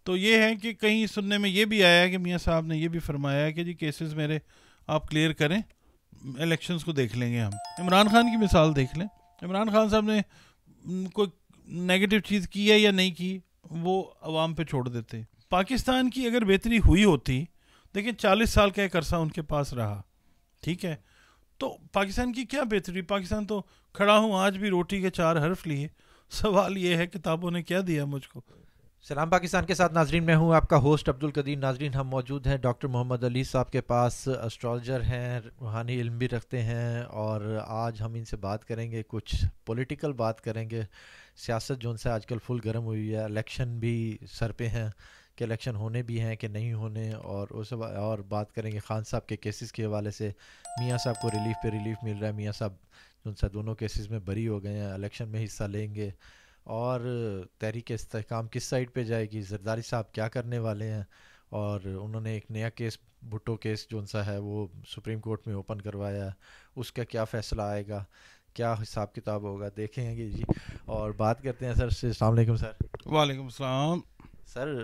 تو یہ ہے کہ کہیں سننے میں یہ بھی آیا ہے کہ میاں صاحب نے یہ بھی فرمایا ہے کہ جی کیسز میرے آپ کلیئر کریں، الیکشنز کو دیکھ لیں گے ہم. عمران خان کی مثال دیکھ لیں. عمران خان صاحب نے کوئی نیگیٹو چیز کی ہے یا نہیں کی وہ عوام پہ چھوڑ دیتے. پاکستان کی اگر بہتری ہوئی ہوتی، دیکھیں 40 سال کا ایک عرصہ ان کے پاس رہا، ٹھیک ہے، تو پاکستان کی کیا بہتری؟ پاکستان تو کھڑا ہوں آج بھی روٹی کے 4 حرف لیے. سوال یہ ہے کتابوں نے کیا دیا مجھ کو. سلام پاکستان کے ساتھ ناظرین، میں ہوں آپ کا ہوسٹ عبدالقدیر. ناظرین ہم موجود ہیں ڈاکٹر محمد علی صاحب کے پاس، اسٹرالوجر ہیں، روحانی علم بھی رکھتے ہیں، اور آج ہم ان سے بات کریں گے، کچھ پولیٹیکل بات کریں گے. سیاست جو ان سے آج کل فل گرم ہوئی ہے، الیکشن بھی سر پہ ہیں کہ الیکشن ہونے بھی ہیں کہ نہیں ہونے، اور بات کریں گے خان صاحب کے کیسز کے حوالے سے. میاں صاحب کو ریلیف پہ ریلیف مل رہا ہے، میاں صاحب جو ان سے دونوں کیسز میں بری ہو گئے ہیں، الیکشن میں حصہ لیں گے. اور تحریک استحکام کس سائڈ پہ جائے گی، زرداری صاحب کیا کرنے والے ہیں، اور انہوں نے ایک نیا کیس بھٹو کیس جو ان سا ہے وہ سپریم کورٹ میں اوپن کروایا ہے، اس کا کیا فیصلہ آئے گا، کیا حساب کتاب ہوگا، دیکھیں گے جی. اور بات کرتے ہیں سر سے. السلام علیکم سر. وعلیکم السلام. سر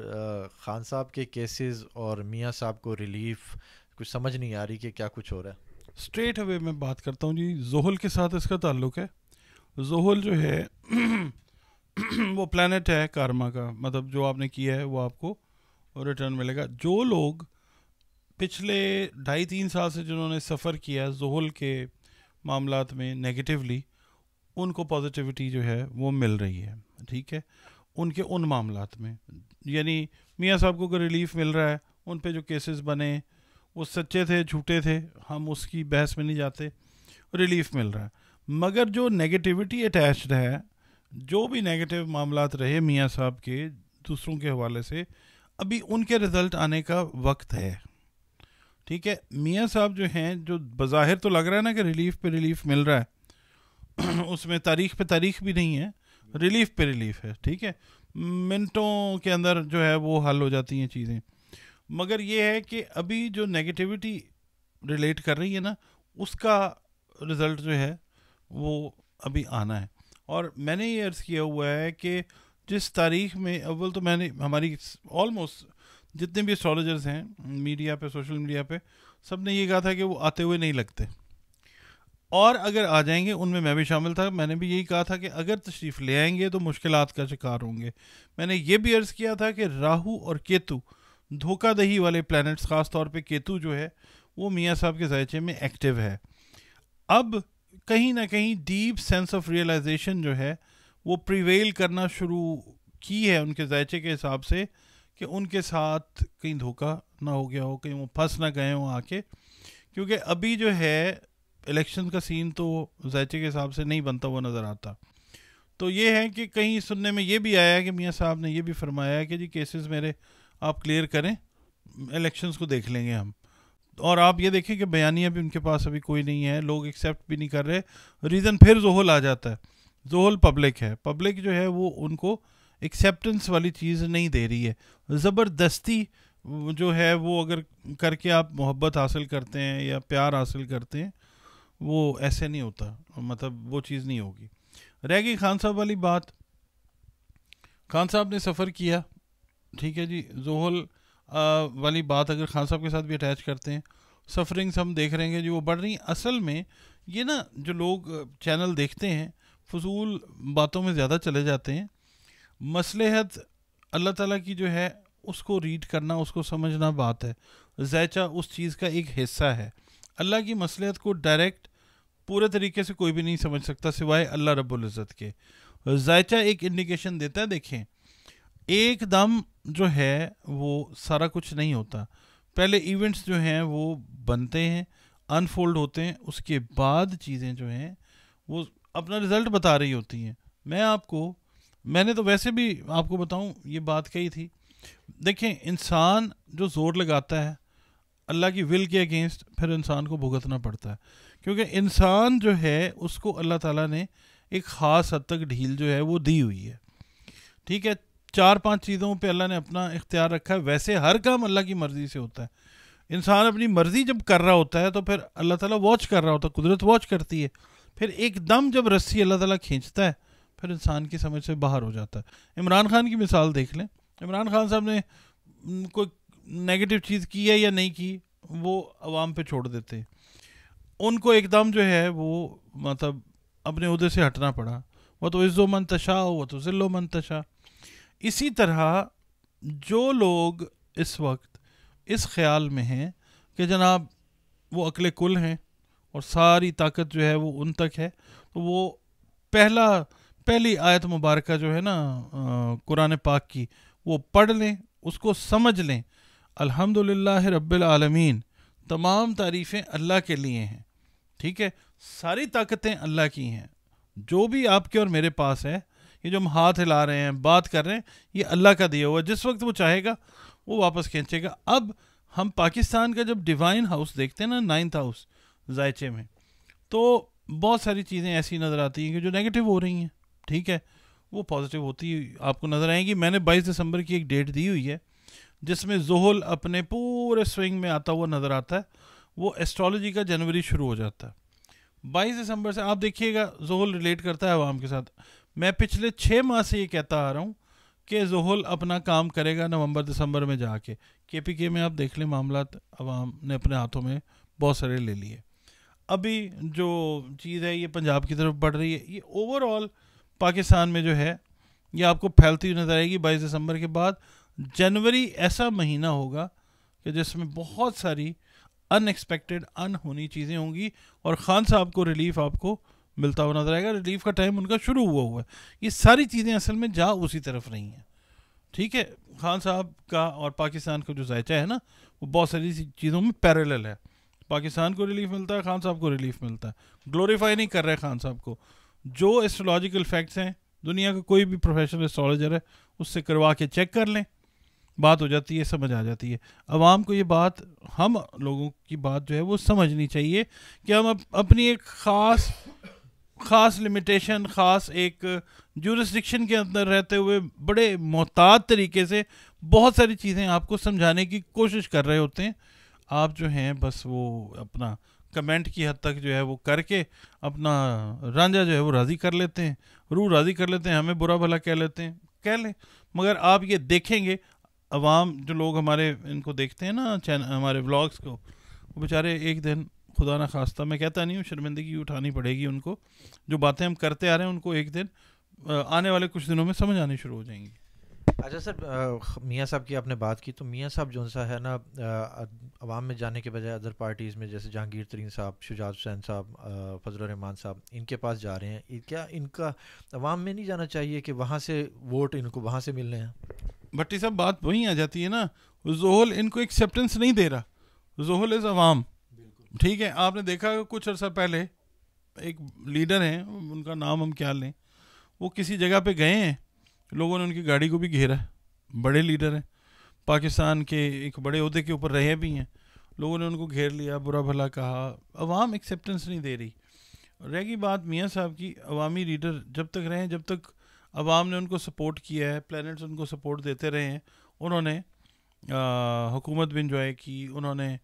خان صاحب کے کیسز اور میاں صاحب کو ریلیف، کچھ سمجھ نہیں آ رہی کہ کیا کچھ ہو رہا ہے. اسٹریٹ اوے میں بات کرتا ہوں جی. زحل کے ساتھ اس کا تعلق ہے. زحل جو ہے وہ پلانٹ ہے کارما کا، مطلب جو آپ نے کیا ہے وہ آپ کو ریٹرن ملے گا. جو لوگ پچھلے 2.5-3 سال سے جنہوں نے سفر کیا زحل کے معاملات میں نیگیٹیولی، ان کو پازیٹیوٹی جو ہے وہ مل رہی ہے، ٹھیک ہے، ان کے ان معاملات میں. یعنی میاں صاحب کو کوئی ریلیف مل رہا ہے، ان پہ جو کیسز بنے وہ سچے تھے جھوٹے تھے، ہم اس کی بحث میں نہیں جاتے، ریلیف مل رہا ہے. مگر جو نیگیٹیوٹی اٹیچڈ ہے، جو بھی نیگیٹو معاملات رہے میاں صاحب کے دوسروں کے حوالے سے، ابھی ان کے رزلٹ آنے کا وقت ہے، ٹھیک ہے. میاں صاحب جو ہیں، جو بظاہر تو لگ رہا ہے نا کہ ریلیف پہ ریلیف مل رہا ہے، اس میں تاریخ پہ تاریخ بھی نہیں ہے، ریلیف پہ ریلیف ہے، ٹھیک ہے، منٹوں کے اندر جو ہے وہ حل ہو جاتی ہیں چیزیں. مگر یہ ہے کہ ابھی جو نیگیٹیوٹی ریلیٹ کر رہی ہے نا، اس کا رزلٹ جو ہے وہ ابھی آنا ہے. اور میں نے یہ عرض کیا ہوا ہے کہ جس تاریخ میں اول تو میں نے ہماری آلموسٹ جتنے بھی اسٹرالوجرز ہیں میڈیا پہ، سوشل میڈیا پہ، سب نے یہ کہا تھا کہ وہ آتے ہوئے نہیں لگتے، اور اگر آ جائیں گے، ان میں بھی شامل تھا. میں نے بھی یہی کہا تھا کہ اگر تشریف لے آئیں گے تو مشکلات کا شکار ہوں گے. میں نے یہ بھی عرض کیا تھا کہ راہو اور کیتو دھوکہ دہی والے پلانٹس، خاص طور پہ کیتو جو ہے وہ میاں صاحب کے ذائچے میں ایکٹیو ہے. اب کہیں نہ کہیں ڈیپ سینس آف ریئلائزیشن جو ہے وہ پریویل کرنا شروع کی ہے ان کے ذائچے کے حساب سے، کہ ان کے ساتھ کہیں دھوکہ نہ ہو گیا ہو، کہیں وہ پھنس نہ گئے ہوں آ کے. کیونکہ ابھی جو ہے الیکشن کا سین تو ذائچے کے حساب سے نہیں بنتا ہوا نظر آتا. تو یہ ہے کہ کہیں سننے میں یہ بھی آیا ہے کہ میاں صاحب نے یہ بھی فرمایا ہے کہ جی کیسز میرے آپ کلیئر کریں، الیکشنز کو دیکھ لیں گے ہم. اور آپ یہ دیکھیں کہ بیانیہ بھی ان کے پاس ابھی کوئی نہیں ہے، لوگ ایکسیپٹ بھی نہیں کر رہے. ریزن پھر زحل آ جاتا ہے. زحل پبلک ہے، پبلک جو ہے وہ ان کو ایکسیپٹنس والی چیز نہیں دے رہی ہے. زبردستی جو ہے وہ اگر کر کے آپ محبت حاصل کرتے ہیں یا پیار حاصل کرتے ہیں، وہ ایسے نہیں ہوتا، مطلب وہ چیز نہیں ہوگی. رہ گئی خان صاحب والی بات. خان صاحب نے سفر کیا، ٹھیک ہے جی. زحل والی بات اگر خان صاحب کے ساتھ بھی اٹیچ کرتے ہیں، سفرنگس ہم دیکھ رہے ہیں جو وہ بڑھ رہی ہیں. اصل میں یہ نا جو لوگ چینل دیکھتے ہیں فضول باتوں میں زیادہ چلے جاتے ہیں. مصلحت اللہ تعالیٰ کی جو ہے اس کو ریڈ کرنا، اس کو سمجھنا بات ہے. ذائچہ اس چیز کا ایک حصہ ہے. اللہ کی مصلحت کو ڈائریکٹ پورے طریقے سے کوئی بھی نہیں سمجھ سکتا سوائے اللہ رب العزت کے. ذائچہ ایک انڈیکیشن دیتا ہے. دیکھیں ایک دم جو ہے وہ سارا کچھ نہیں ہوتا. پہلے ایونٹس جو ہیں وہ بنتے ہیں، انفولڈ ہوتے ہیں، اس کے بعد چیزیں جو ہیں وہ اپنا رزلٹ بتا رہی ہوتی ہیں. میں نے تو ویسے بھی آپ کو بتاؤں یہ بات کہی تھی. دیکھیں انسان جو زور لگاتا ہے اللہ کی ول کے اگینسٹ، پھر انسان کو بھگتنا پڑتا ہے. کیونکہ انسان جو ہے اس کو اللہ تعالیٰ نے ایک خاص حد تک ڈھیل جو ہے وہ دی ہوئی ہے، ٹھیک ہے. 4-5 چیزوں پہ اللہ نے اپنا اختیار رکھا ہے. ویسے ہر کام اللہ کی مرضی سے ہوتا ہے. انسان اپنی مرضی جب کر رہا ہوتا ہے تو پھر اللہ تعالیٰ واچ کر رہا ہوتا ہے، قدرت واچ کرتی ہے. پھر ایک دم جب رسی اللہ تعالیٰ کھینچتا ہے پھر انسان کی سمجھ سے باہر ہو جاتا ہے. عمران خان کی مثال دیکھ لیں. عمران خان صاحب نے کوئی نیگیٹو چیز کی ہے یا نہیں کی وہ عوام پہ چھوڑ دیتے ہیں. ان کو ایک دم جو ہے وہ مطلب اپنے عہدے سے ہٹنا پڑا. وہ تو عز و منتشا وہ تو ذل و منتشا. اسی طرح جو لوگ اس وقت اس خیال میں ہیں کہ جناب وہ عقل کل ہیں اور ساری طاقت جو ہے وہ ان تک ہے, تو وہ پہلی آیت مبارکہ جو ہے نا قرآن پاک کی وہ پڑھ لیں, اس کو سمجھ لیں. الحمدللہ رب العالمین, تمام تعریفیں اللہ کے لیے ہیں, ٹھیک ہے, ساری طاقتیں اللہ کی ہیں. جو بھی آپ کے اور میرے پاس ہے, یہ جو ہم ہاتھ ہلا رہے ہیں, بات کر رہے ہیں, یہ اللہ کا دیا ہوا, جس وقت وہ چاہے گا وہ واپس کھینچے گا. اب ہم پاکستان کا جب ڈیوائن ہاؤس دیکھتے ہیں نا, 9th ہاؤس ذائچے میں, تو بہت ساری چیزیں ایسی نظر آتی ہیں کہ جو نیگیٹو ہو رہی ہیں, ٹھیک ہے, وہ پازیٹیو ہوتی آپ کو نظر آئیں گی. میں نے 22 دسمبر کی ایک ڈیٹ دی ہوئی ہے جس میں زحل اپنے پورے سوئنگ میں آتا ہوا نظر آتا ہے. وہ ایسٹرالوجی کا جنوری شروع ہو جاتا ہے 22 دسمبر سے. آپ دیکھیے گا زحل ریلیٹ کرتا ہے عوام کے ساتھ. میں پچھلے 6 ماہ سے یہ کہتا آ رہا ہوں کہ زحل اپنا کام کرے گا نومبر دسمبر میں جا کے. KPK میں آپ دیکھ لیں معاملات عوام نے اپنے ہاتھوں میں بہت سارے لے لیے. ابھی جو چیز ہے یہ پنجاب کی طرف بڑھ رہی ہے, یہ اوور آل پاکستان میں جو ہے یہ آپ کو پھیلتی ہوئی نظر آئے گی. 22 دسمبر کے بعد جنوری ایسا مہینہ ہوگا کہ جس میں بہت ساری ان ایکسپیکٹڈ ہونی چیزیں ہوں گی, اور خان صاحب کو ریلیف آپ کو ملتا ہوا نظر آئے گا. ریلیف کا ٹائم ان کا شروع ہوا ہے. یہ ساری چیزیں اصل میں جا اسی طرف رہی ہیں, ٹھیک ہے. خان صاحب کا اور پاکستان کا جو ذائچہ ہے نا, وہ بہت ساری چیزوں میں پیرالل ہے. پاکستان کو ریلیف ملتا ہے, خان صاحب کو ریلیف ملتا ہے. گلوریفائی نہیں کر رہے خان صاحب کو. جو ایسٹرولوجیکل فیکٹس ہیں, دنیا کا کوئی بھی پروفیشنل ایسٹرولوجر ہے اس سے کروا کے چیک کر لیں, بات ہو جاتی ہے, سمجھ آ جاتی ہے. عوام کو یہ بات, ہم لوگوں کی بات جو ہے وہ سمجھنی چاہیے کہ ہم اپنی ایک خاص لمیٹیشن, خاص ایک جورسڈکشن کے اندر رہتے ہوئے بڑے محتاط طریقے سے بہت ساری چیزیں آپ کو سمجھانے کی کوشش کر رہے ہوتے ہیں. آپ جو ہیں بس وہ اپنا کمنٹ کی حد تک جو ہے وہ کر کے اپنا رانجھا جو ہے وہ راضی کر لیتے ہیں, روح راضی کر لیتے ہیں, ہمیں برا بھلا کہہ لیتے ہیں, کہہ لیں. مگر آپ یہ دیکھیں گے عوام جو لوگ ہمارے ان کو دیکھتے ہیں نا ہمارے ولاگس کو, وہ بیچارے ایک دن خدا نہ خواستہ, میں کہتا نہیں ہوں, شرمندگی اٹھانی پڑے گی ان کو. جو باتیں ہم کرتے آ رہے ہیں ان کو ایک دن آنے والے کچھ دنوں میں سمجھ آنی شروع ہو جائیں گی. اچھا سر, میاں صاحب کی آپ نے بات کی, تو میاں صاحب جو سا ہے نا عوام میں جانے کے بجائے ادر پارٹیز میں, جیسے جہانگیر ترین صاحب, شجاعت حسین صاحب, فضل الرحمان صاحب, ان کے پاس جا رہے ہیں, کیا ان کا عوام میں نہیں جانا چاہیے کہ وہاں سے ووٹ ان کو وہاں سے مل رہے ہیں؟ بھٹی صاحب بات وہیں آ جاتی ہے نا, زحل ان کو ایکسیپٹنس نہیں دے رہا. زحل از عوام, ٹھیک ہے. آپ نے دیکھا کچھ عرصہ پہلے ایک لیڈر ہیں, ان کا نام ہم کیا لیں, وہ کسی جگہ پہ گئے ہیں, لوگوں نے ان کی گاڑی کو بھی گھیرا ہے. بڑے لیڈر ہیں, پاکستان کے ایک بڑے عہدے کے اوپر رہے بھی ہیں, لوگوں نے ان کو گھیر لیا, برا بھلا کہا. عوام ایکسیپٹنس نہیں دے رہی. رہ گئی بات میاں صاحب کی, عوامی لیڈر جب تک رہے, جب تک عوام نے ان کو سپورٹ کیا ہے, پلینٹس ان کو سپورٹ دیتے رہے ہیں, انہوں نے حکومت بھی انجوائے کی, انہوں نے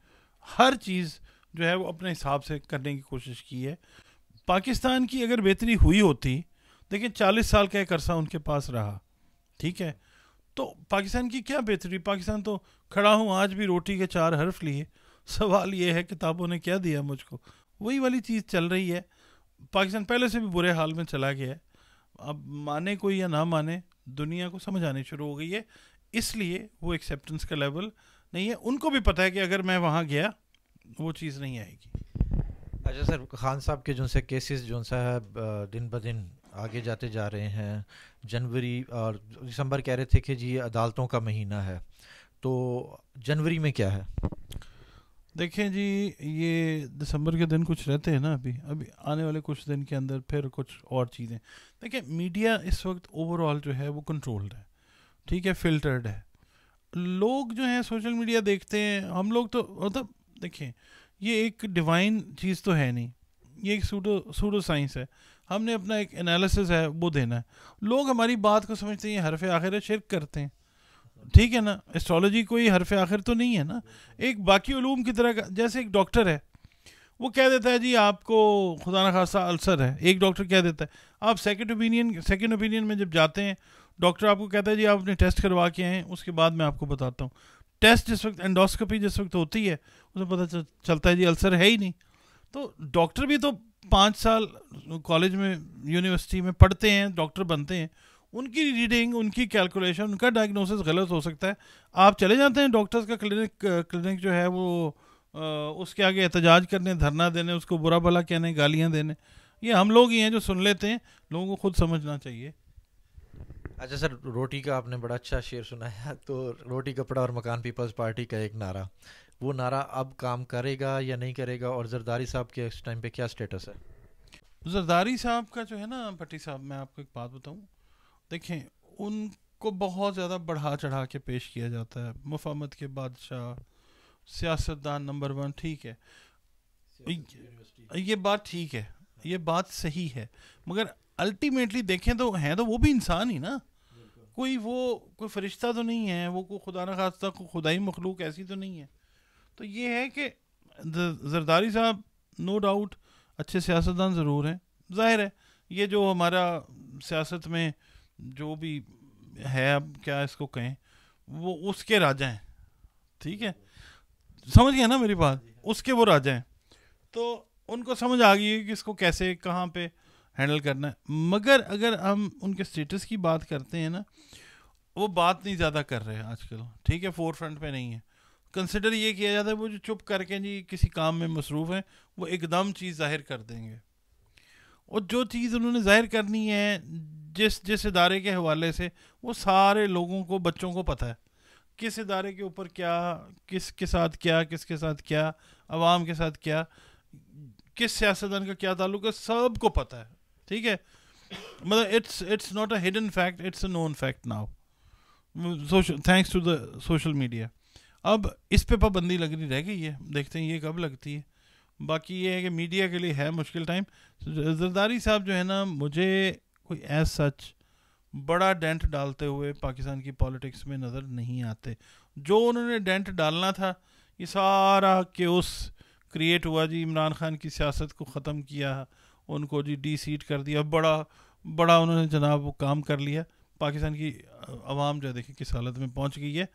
ہر چیز جو ہے وہ اپنے حساب سے کرنے کی کوشش کی ہے. پاکستان کی اگر بہتری ہوئی ہوتی, دیکھیں 40 سال کا ایک عرصہ ان کے پاس رہا, ٹھیک ہے, تو پاکستان کی کیا بہتری. پاکستان تو کھڑا ہوں آج بھی روٹی کے 4 حرف لیے, سوال یہ ہے کتابوں نے کیا دیا مجھ کو, وہی والی چیز چل رہی ہے. پاکستان پہلے سے بھی برے حال میں چلا گیا ہے. اب مانے کوئی یا نہ مانے, دنیا کو سمجھ آنی شروع ہو گئی ہے, اس لیے وہ ایکسیپٹنس کا لیول نہیں ہے. ان کو بھی پتہ ہے کہ اگر میں وہاں گیا وہ چیز نہیں آئے گی. اچھا سر, خان صاحب کے جو سے کیسز جو سا ہے دن بدن آگے جاتے جا رہے ہیں. جنوری اور دسمبر کہہ رہے تھے کہ جی عدالتوں کا مہینہ ہے, تو جنوری میں کیا ہے؟ دیکھیں جی, یہ دسمبر کے دن کچھ رہتے ہیں نا, ابھی آنے والے کچھ دن کے اندر پھر کچھ اور چیزیں. دیکھیں میڈیا اس وقت اوور آل جو ہے وہ کنٹرولڈ ہے, ٹھیک ہے, فلٹرڈ ہے. لوگ جو ہیں سوشل میڈیا دیکھتے ہیں, ہم لوگ تو مطلب دیکھیں یہ ایک ڈیوائن چیز تو ہے نہیں, یہ ایک سوڈو سائنس ہے. ہم نے اپنا ایک انالیسس ہے وہ دینا ہے. لوگ ہماری بات کو سمجھتے ہیں حرف آخر ہے, شرک کرتے ہیں, ٹھیک ہے نا. ایسٹرالوجی کوئی حرف آخر تو نہیں ہے نا, ایک باقی علوم کی طرح. جیسے ایک ڈاکٹر ہے, وہ کہہ دیتا ہے جی آپ کو خدا نخواستہ السر ہے, ایک ڈاکٹر کہہ دیتا ہے. آپ سیکنڈ اوپینین میں جب جاتے ہیں ڈاکٹر آپ کو کہتا ہے جی آپ اپنے ٹیسٹ کروا کے آئیں, اس کے بعد میں آپ کو بتاتا ہوں. ٹیسٹ جس وقت انڈوسکوپی جس وقت ہوتی ہے اسے پتہ چلتا ہے جی السر ہے ہی نہیں. تو ڈاکٹر بھی تو 5 سال کالج میں یونیورسٹی میں پڑھتے ہیں, ڈاکٹر بنتے ہیں, ان کی ریڈنگ, ان کی کیلکولیشن, ان کا ڈائگنوسس غلط ہو سکتا ہے. آپ چلے جاتے ہیں ڈاکٹرز کا کلینک جو ہے وہ اس کے آگے احتجاج کرنے, دھرنا دینے, اس کو برا بھلا کہنے, گالیاں دینے. یہ ہم لوگ ہی ہیں جو سن لیتے ہیں, لوگوں کو خود سمجھنا چاہیے. اچھا سر, روٹی کا آپ نے بڑا اچھا شعر سنایا, تو روٹی کپڑا اور مکان پیپلز پارٹی کا ایک نعرہ, وہ نعرہ اب کام کرے گا یا نہیں کرے گا, اور زرداری صاحب کے اس ٹائم پہ کیا سٹیٹس ہے؟ زرداری صاحب کا جو ہے نا, بھٹی صاحب, میں آپ کو ایک بات بتاؤں, دیکھیں ان کو بہت زیادہ بڑھا چڑھا کے پیش کیا جاتا ہے, مفاہمت کے بادشاہ, سیاستدان نمبر 1, ٹھیک ہے, یہ بات ٹھیک ہے, یہ بات صحیح ہے, مگر الٹیمیٹلی دیکھیں تو ہیں تو وہ بھی انسان ہی نا, کوئی فرشتہ تو نہیں ہے, وہ کوئی خدا نخواستہ کوئی خدائی مخلوق ایسی تو نہیں ہے. تو یہ ہے کہ زرداری صاحب نو ڈاؤٹ اچھے سیاستدان ضرور ہیں, ظاہر ہے یہ جو ہمارا سیاست میں جو بھی ہے, اب کیا اس کو کہیں, وہ اس کے راجا ہیں, ٹھیک ہے, سمجھ گئے نا میری بات, اس کے وہ راجا ہیں, تو ان کو سمجھ آ گئی ہے کہ اس کو کیسے کہاں پہ ہینڈل کرنا ہے. مگر اگر ہم ان کے سٹیٹس کی بات کرتے ہیں نا, وہ بات نہیں زیادہ کر رہے آج کل, ٹھیک ہے, فور فرنٹ پہ نہیں ہے. کنسیڈر یہ کیا جاتا ہے وہ جو چپ کر کے جی کسی کام میں مصروف ہیں, وہ ایک دم چیز ظاہر کر دیں گے, اور جو چیز انہوں نے ظاہر کرنی ہے جس ادارے کے حوالے سے, وہ سارے لوگوں کو, بچوں کو پتہ ہے کس ادارے کے اوپر کیا, کس کے ساتھ کیا, کس کے ساتھ کیا, عوام کے ساتھ کیا, کس سیاستدان کا کیا تعلق ہے, سب کو پتہ ہے, ٹھیک ہے. مطلب it's not a hidden fact, it's a known fact now, thanks to the social media. اب اس پہ پابندی لگنی رہ گئی ہے, دیکھتے ہیں یہ کب لگتی ہے. باقی یہ ہے کہ میڈیا کے لیے ہے مشکل ٹائم. زرداری صاحب جو ہے نا, مجھے کوئی ایز سچ بڑا ڈینٹ ڈالتے ہوئے پاکستان کی پالیٹکس میں نظر نہیں آتے. جو انہوں نے ڈینٹ ڈالنا تھا, یہ سارا کیوس کریٹ ہوا جی, عمران خان کی سیاست کو ختم کیا, ان کو جی ڈی سیٹ کر دیا, بڑا انہوں نے جناب وہ کام کر لیا. پاکستان کی عوام جو دیکھیں کس حالت میں پہنچ گئی ہے.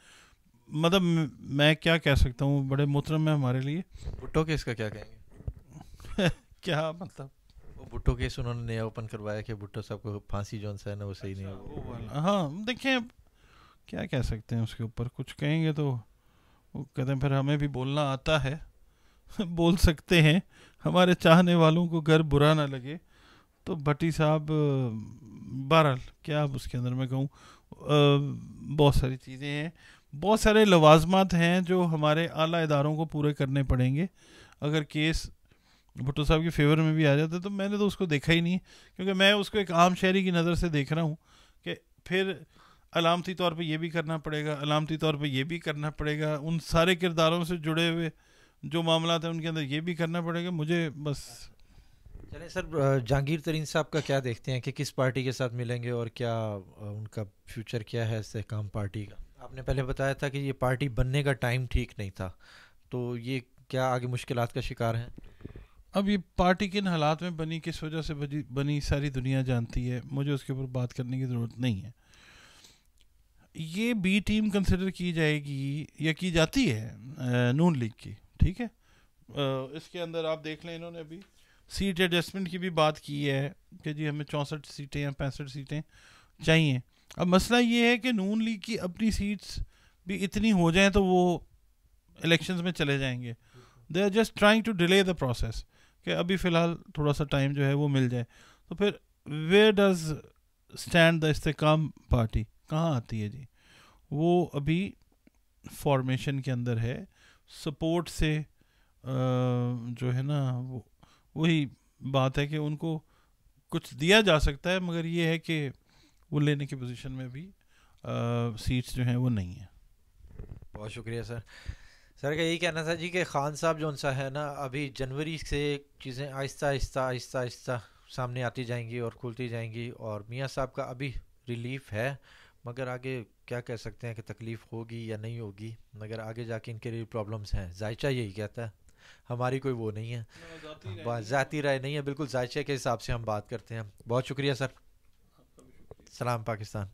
مطلب میں کیا کہہ سکتا ہوں, بڑے محترم ہے ہمارے لیے. بھٹو کیس کا کیا کہیں گے؟ کیا مطلب وہ بھٹو کیس انہوں نے نیا اوپن کروایا کہ بھٹو صاحب کو پھانسی جو ہے نا وہ صحیح نہیں ہوگا. ہاں دیکھیں کیا کہہ سکتے ہیں اس کے اوپر, کچھ کہیں گے تو وہ کہتے ہیں پھر ہمیں بھی بولنا آتا ہے, بول سکتے ہیں, ہمارے چاہنے والوں کو گر برا نہ لگے. تو بھٹی صاحب بہرحال کیا اب اس کے اندر میں کہوں, بہت ساری چیزیں ہیں, بہت سارے لوازمات ہیں جو ہمارے اعلیٰ اداروں کو پورے کرنے پڑیں گے. اگر کیس بھٹو صاحب کے فیور میں بھی آ جاتا ہے, تو میں نے تو اس کو دیکھا ہی نہیں, کیونکہ میں اس کو ایک عام شہری کی نظر سے دیکھ رہا ہوں کہ پھر علامتی طور پہ یہ بھی کرنا پڑے گا, علامتی طور پہ یہ بھی کرنا پڑے گا, ان سارے کرداروں سے جڑے ہوئے جو معاملات ہیں ان کے اندر یہ بھی کرنا پڑے گا. مجھے بس چلیں سر, جہانگیر ترین صاحب کا کیا دیکھتے ہیں کہ کس پارٹی کے ساتھ ملیں گے, اور کیا ان کا فیوچر کیا ہے استحکام پارٹی کا؟ آپ نے پہلے بتایا تھا کہ یہ پارٹی بننے کا ٹائم ٹھیک نہیں تھا, تو یہ کیا آگے مشکلات کا شکار ہیں؟ اب یہ پارٹی کن حالات میں بنی, کس وجہ سے بنی, ساری دنیا جانتی ہے, مجھے اس کے اوپر بات کرنے کی ضرورت نہیں ہے. یہ بی ٹیم کنسیڈر کی جائے گی یا کی جاتی ہے نون لیگ کی, ٹھیک ہے. اس کے اندر آپ دیکھ لیں, انہوں نے ابھی سیٹ ایڈجسٹمنٹ کی بھی بات کی ہے کہ جی ہمیں 64 سیٹیں یا 65 سیٹیں چاہیے. اب مسئلہ یہ ہے کہ نون لیگ کی اپنی سیٹس بھی اتنی ہو جائیں تو وہ الیکشنز میں چلے جائیں گے. They are just trying to delay the process, کہ ابھی فی الحال تھوڑا سا ٹائم جو ہے وہ مل جائے. تو پھر ویئر ڈز اسٹینڈ دا استحکام پارٹی, کہاں آتی ہے جی؟ وہ ابھی فارمیشن کے اندر ہے, سپورٹ سے جو ہے نا وہی بات ہے کہ ان کو کچھ دیا جا سکتا ہے, مگر یہ ہے کہ وہ لینے کی پوزیشن میں بھی سیٹس جو ہیں وہ نہیں ہیں. بہت شکریہ سر. سر کا یہی کہنا تھا جی کہ خان صاحب جو ان سا ہے نا, ابھی جنوری سے چیزیں آہستہ آہستہ آہستہ آہستہ سامنے آتی جائیں گی اور کھلتی جائیں گی, اور میاں صاحب کا ابھی ریلیف ہے, مگر آگے کیا کہہ سکتے ہیں کہ تکلیف ہوگی یا نہیں ہوگی, مگر آگے جا کے ان کے لیے پرابلمس ہیں. ذائچہ یہی کہتا ہے, ہماری کوئی وہ نہیں ہے, ذاتی رائے نہیں ہے, بالکل ذائچے کے حساب سے ہم بات کرتے ہیں. بہت شکریہ سر. سلام پاکستان.